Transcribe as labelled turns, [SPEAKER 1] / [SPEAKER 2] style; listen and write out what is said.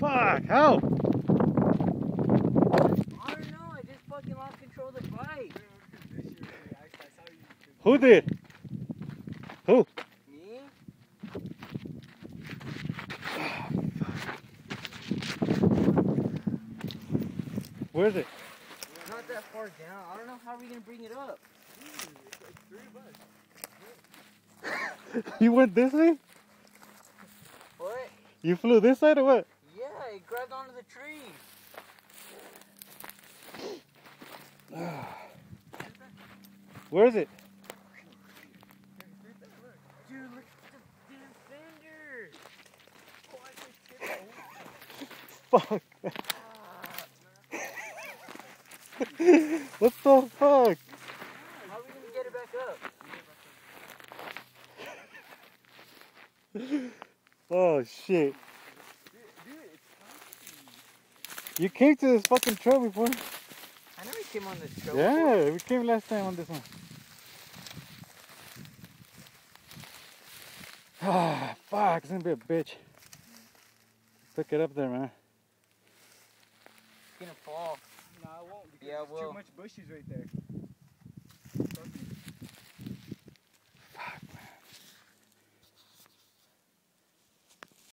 [SPEAKER 1] Fuck, how?
[SPEAKER 2] I don't know, I just fucking lost control of the bike.
[SPEAKER 1] Who did? Who?
[SPEAKER 2] Me?
[SPEAKER 1] Where is it?
[SPEAKER 2] It's not that far down. I don't know how we're gonna bring it up.
[SPEAKER 1] You went this way?
[SPEAKER 2] What?
[SPEAKER 1] You flew this side or what?
[SPEAKER 2] Yeah, it grabbed onto the tree.
[SPEAKER 1] Where is it?
[SPEAKER 2] Dude, look at the damn fender.
[SPEAKER 1] Fuck. What the fuck?
[SPEAKER 2] How are we gonna get it back up?
[SPEAKER 1] Oh shit. You came to this fucking trail before?
[SPEAKER 2] I know we came on this trail.
[SPEAKER 1] Yeah, we came last time on this one. Ah, fuck, it's gonna be a bitch. Pick it up there, man.
[SPEAKER 2] It's gonna fall.
[SPEAKER 3] No, I won't because
[SPEAKER 2] Yeah,
[SPEAKER 3] there's
[SPEAKER 2] well.
[SPEAKER 3] too much bushes right there.